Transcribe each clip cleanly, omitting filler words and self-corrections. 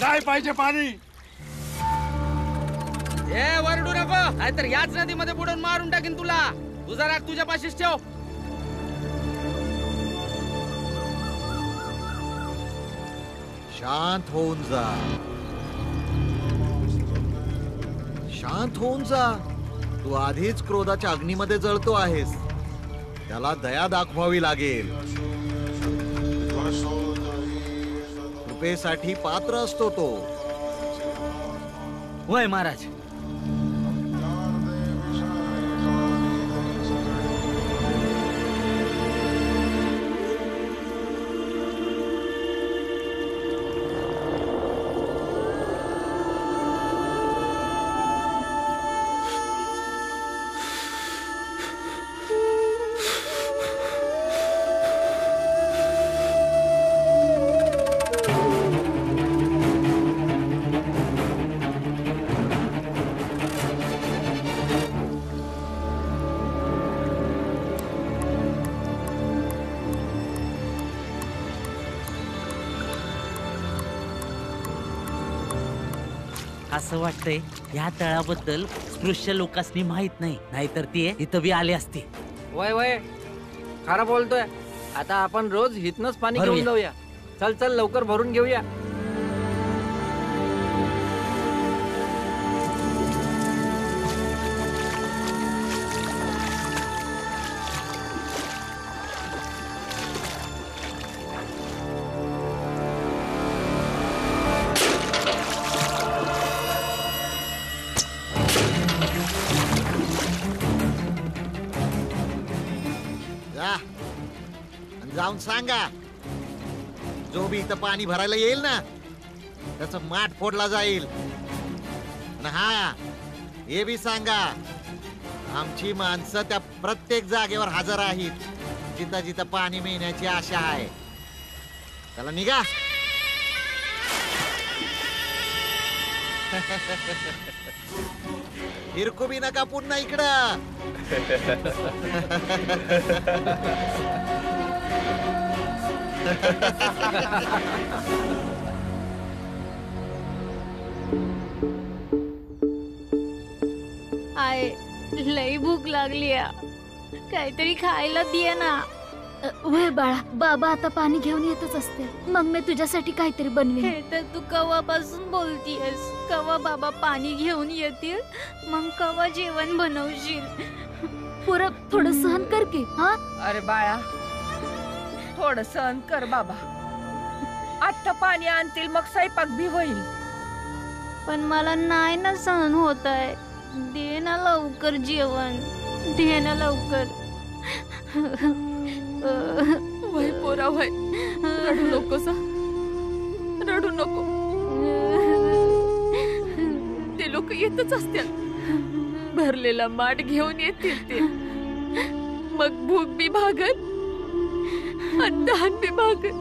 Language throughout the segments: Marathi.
काय पाहिजे पाणी? ए वरडू नको, नाहीतर याच नदीमध्ये बुडून मारून टाकीन तुला. तुझा राग तुझ्या पाशीच ठेव. शांत होऊन जा, शांत होऊन जा. तू आधीच क्रोधाच्या अग्नीमध्ये जळतो आहेस. त्याला दया दाखवावी लागेल. कृपेसाठी पात्र असतो तो. होय महाराज. असं वाटतंय या तळाबद्दल स्पृश्य लोकांनी माहित नाही, नाहीतर ते इथं बी आले असते. वय वय खरं बोलतोय. आता आपण रोज हितनच पाणी घेऊन जाऊया. चल चल लवकर भरून घेऊया. जाऊन सांगा, जो बी इथं पाणी भरायला येईल ना त्याचं माठ फोडला जाईल. हा हे बी सांगा, आमची माणसं त्या प्रत्येक जागेवर हजर आहेत जिथं जिथं पाणी मिळण्याची आशा आहे. चला निघा. फिरकू बी नका पुन्हा इकडं. आय लई भूक लागली. काहीतरी खायला दे ना. वय बाळा, बाबा आता पाणी घेऊन येतच असते. मग मी तुझ्यासाठी काहीतरी बनवेन. हे तर तू कवापासून बोलतीयस. कवा बाबा पाणी घेऊन येतील, मग कवा जेवण बनवशील. पुरं थोडं सहन कर की. हा अरे बाळा, थोडं सहन कर बाबा. आता पाणी आणतील मग स्वयंपाक भी होईल. पण मला नाही ना सहन होत आहे. दे ना लवकर जेवण, दे ना लवकर. वय पोरा वय, रडू नकोस, रडू नको. ते लोक येतच असतील. भरलेला माठ घेऊन येतील ते. मग भूक बी भागत आणि तहान बी भागत.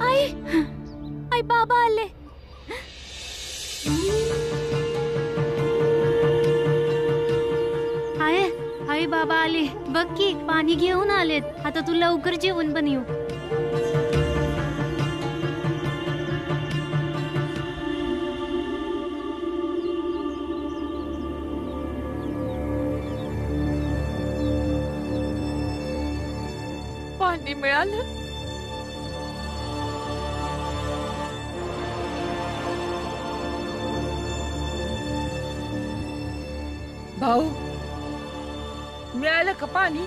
आई आई बाबा आले. आई बाबा आले. बघ की पाणी घेऊन आलेत. आता तू लवकर जेवण बनव. पाणी मिळालं. भाऊ, मिळालं का पाणी?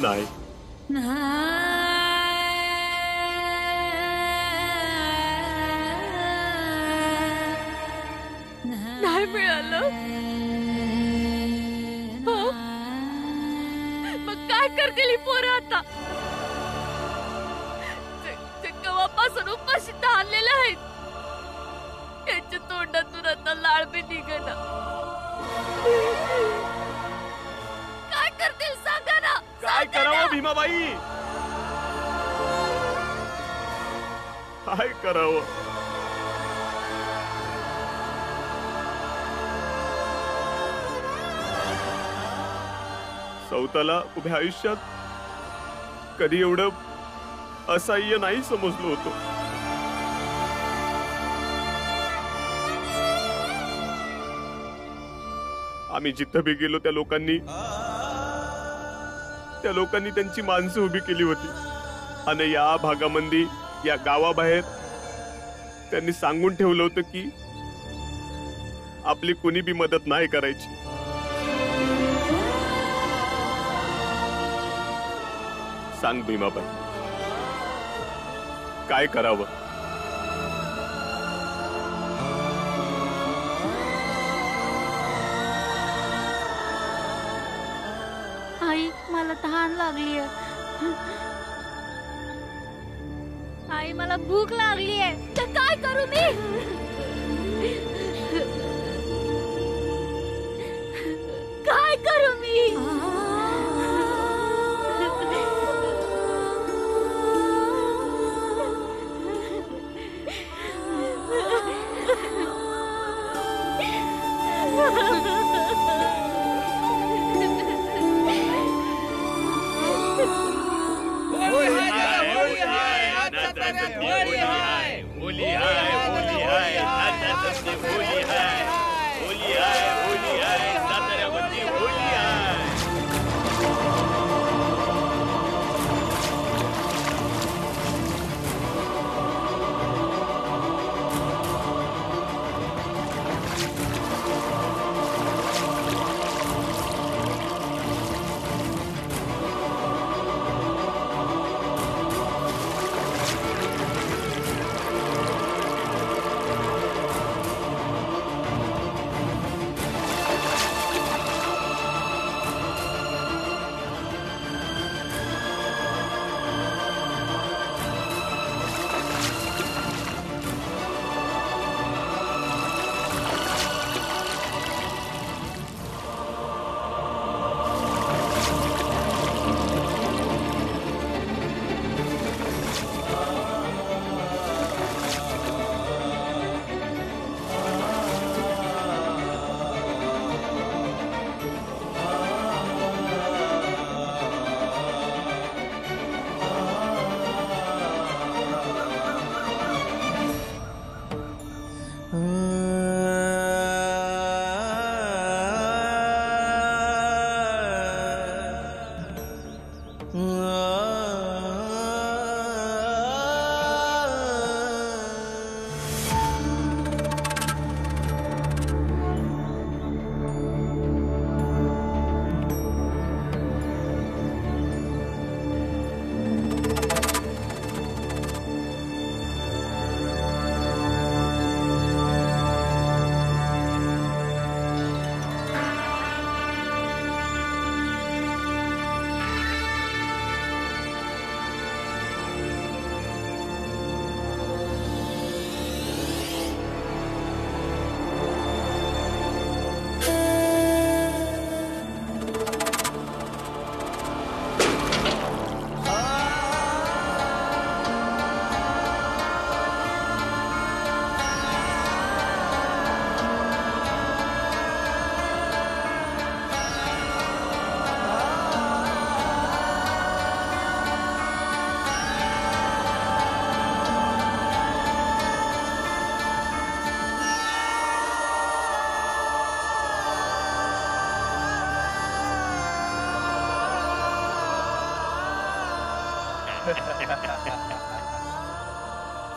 नाही. नाही मिळालं. मग काय करतील ही पोरं आता? बांधलेले आहेत. त्यांच्या तोंडातून आता लाळ बी निघेना. काय करतील सांगा ना. काय करावं भीमाबाई, काय करावं? सौताला उभ्या आयुष्यात कधी एवढं असह्य नाही समजलो होतो. आम्ही जिथं बी गेलो त्या लोकांनी त्यांची माणसं उभी केली होती. आणि या भागामध्ये, या गावाबाहेर त्यांनी सांगून ठेवलं होतं की आपली कोणी बी मदत नाही करायची. सांग भीमाबाई, काय करावं? आई मला तहान लागली आहे. आई मला भूक लागली आहे. तर काय करू मी? काय करू मी?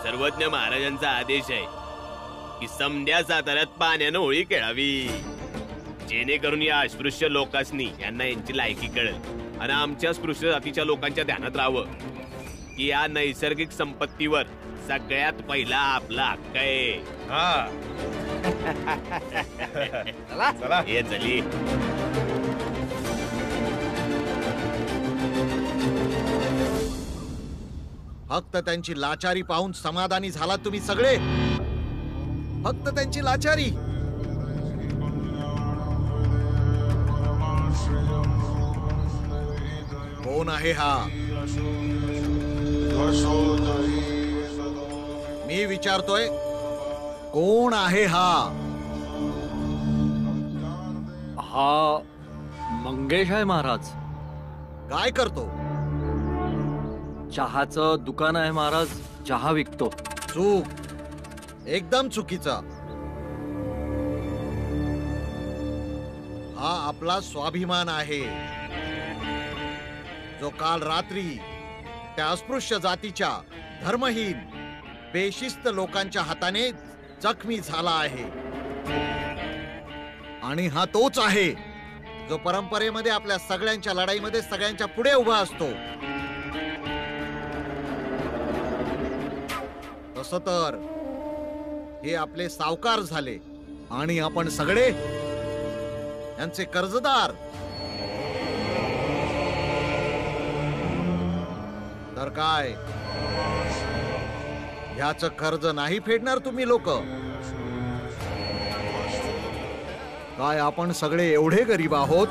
सर्वज्ञ महाराजांचा आदेश आहे की समध्या साताऱ्यात पाण्यानं होळी खेळावी, जेणेकरून या अस्पृश्य लोकांनी यांना यांची लायकी कळेल आणि आमच्या स्पृश्य जातीच्या लोकांच्या ध्यानात राहावं की या नैसर्गिक संपत्तीवर सगळ्यात पहिला आपला हक्क आहे. हे चली. फक्त त्यांची लाचारी पाहून समाधानी झाला तुम्ही सगळे. फक्त त्यांची लाचारी. कोण आहे हा? मी विचारतोय, कोण आहे हा? हा मंगेश आहे महाराज. काय करतो? चहाचं दुकान आहे महाराज, चहा विकतो. चूक, एकदम चुकीचा. हा आपला स्वाभिमान आहे, जो काल रात्री त्या अस्पृश्य जातीच्या धर्महीन बेशिस्त लोकांच्या हाताने जखमी झाला आहे. आणि हा तोच आहे जो परंपरेमध्ये आपल्या सगळ्यांच्या लढाईमध्ये सगळ्यांच्या पुढे उभा असतो. तसं तर हे आपले सावकार झाले आणि आपण सगळे यांचे कर्जदार. तर काय ह्याचं कर्ज नाही फेडणार तुम्ही लोक? काय आपण सगळे एवढे गरीब आहोत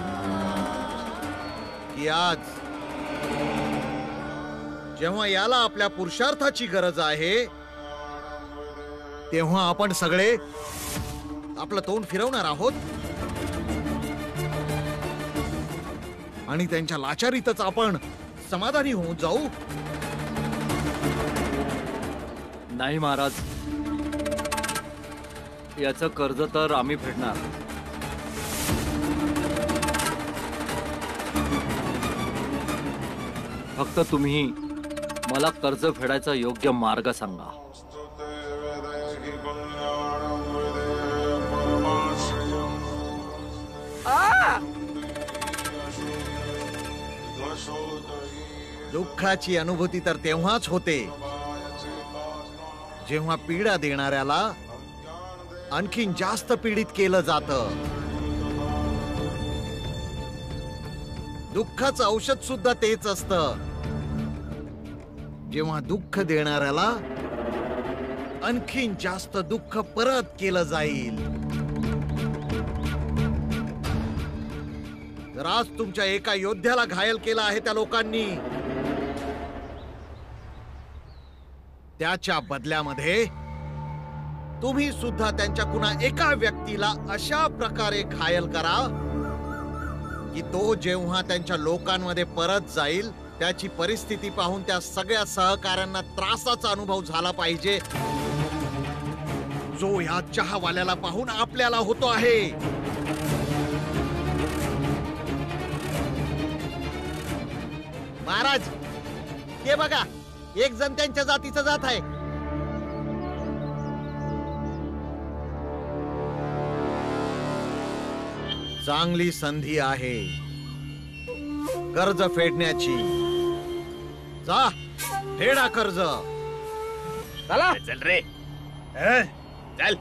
की आज जेव्हा याला आपल्या पुरुषार्थाची गरज आहे तेव्हा आपण सगळे आपलं तोंड फिरवणार आहोत आणि त्यांच्या लाचारीतच आपण समाधानी होऊन जाऊ? नाही महाराज, याचं कर्ज तर आम्ही फेडणार. फक्त तुम्ही मला कर्ज फेडायचा योग्य मार्ग सांगा. दुःखाची अनुभूती तर तेव्हाच होते जेव्हा पीडा देणाऱ्याला आणखीन जास्त पीडित केलं जातं. दुःखाचं औषध सुद्धा तेच असतं, जेव्हा दुःख देणाऱ्याला आणखीन जास्त दुःख परत केलं जाईल. तर आज तुमच्या एका योद्ध्याला घायल केलं आहे त्या लोकांनी. त्याच्या बदल्यामध्ये तुम्ही सुद्धा त्यांच्या कुणा एका व्यक्तीला अशा प्रकारे घायल करा की तो जेव्हा त्यांच्या लोकांमध्ये परत जाईल त्याची परिस्थिती पाहून त्या सगळ्या सहकाऱ्यांना त्रासाचा अनुभव झाला पाहिजे, जो या चहावाल्याला पाहून आपल्याला होतो आहे. महाराज, हे बघा, एक जण त्यांच्या जातीचा जात आहे. चांगली संधी आहे कर्ज फेडण्याची. जा, फेडा कर्ज. चला चल रे, चल.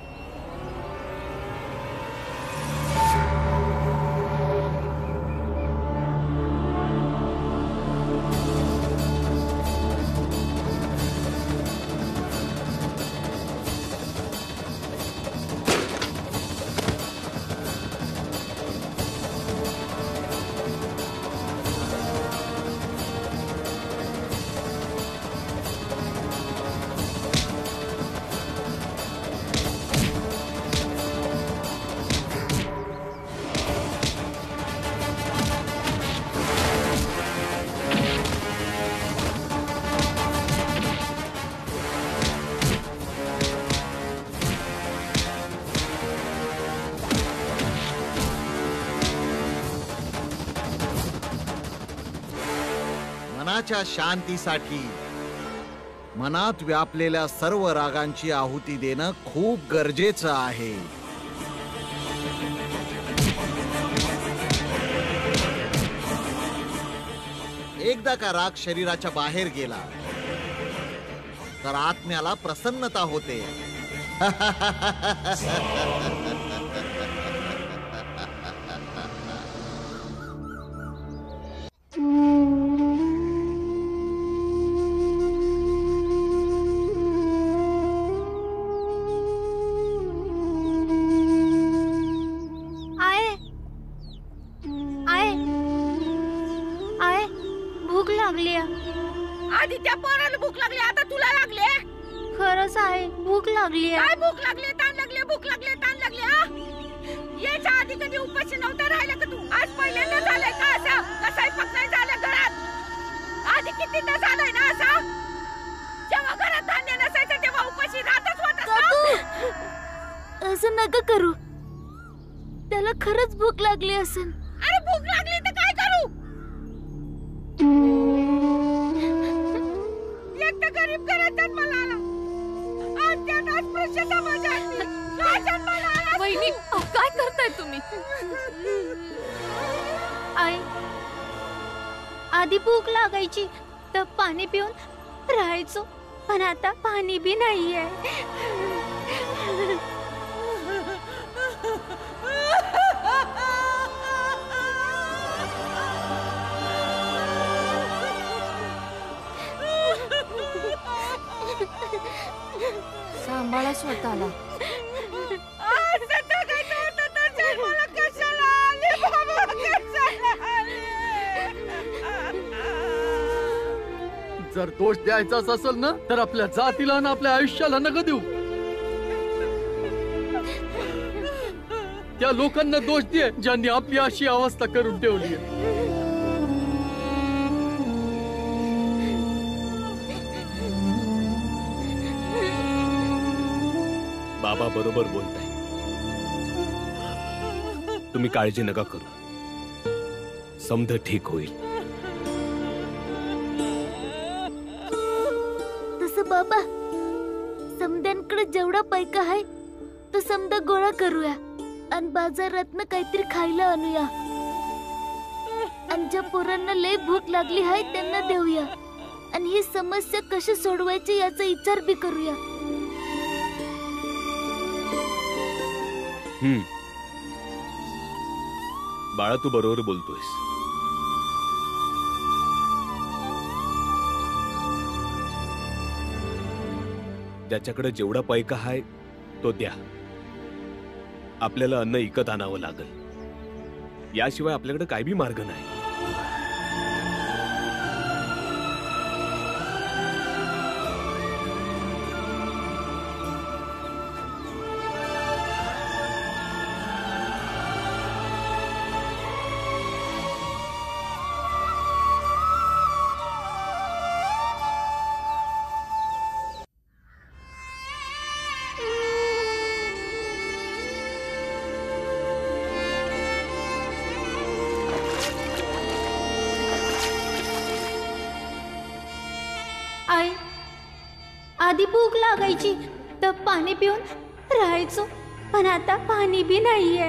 मनाच्या शांतीसाठी मनात व्यापलेल्या सर्व रागांची आहुती देणं खूप गरजेचं आहे. एकदा का राग शरीराच्या बाहेर गेला तर आत्म्याला प्रसन्नता होते. लागली काय आहे. भूक लागली ताण लागली भूक लागली ताण लागली हा? याच्या आधी कधी उपाशी नव्हता राहिला का तू? आज पहिल्यांदा झालंय का असं? कसाही पकडाय झालं घरात? आधी कितीदा झालंय ना असं? जेव्हा घरात धान्य नसायचं तेव्हा उपाशी राहतच होत काकू असं नका करू. त्याला खरंच भूक लागली असेल. अरे भूक लागली तर काय करू? एक तर गरीब घरात जन्माला आला आणि त्यात अस्पृश्य समाजात मी. काय जन्माला आला? वहिनी काय करताय तुम्ही? आई आधी भूक लागायची तर पाणी पिऊन राहायचो, पण आता पाणी बी नाहीये. सांभाळा स्वतःला. असं जगायचं होतं तर जन्माला कशाला आले बाबा, कशाला आले? जर दोष द्यायचाच असेल ना तर आपल्या जातीला आणि आपल्या आयुष्याला नका देऊ. त्या लोकांना दोष दे ज्यांनी आपली अशी अवस्था करून ठेवली आहे. बाबा बरोबर बोलताय. तुम्ही काळजी नका करू, समध ठीक होईल. तसं बाबा समद्यांकडे जेवढा पैका आहे तो समदा गोळा करूया आणि बाजारातनं काहीतरी खायला आणूया आणि ज्या पोरांना लय भूक लागली आहे त्यांना देऊया आणि ही समस्या कशी सोडवायची याचा विचार बी करूया. बाळा तू बरोबर बोलतोयस. ज्याच्याकडे जेवढा पैका आहे तो द्या. आपल्याला अन्न विकत आणावं लागल, याशिवाय आपल्याकडे काय बी मार्ग नाही. आई आधी भूक लागायची तर पाणी पिऊन राहायचो, पण आता पाणी बी नाहीये.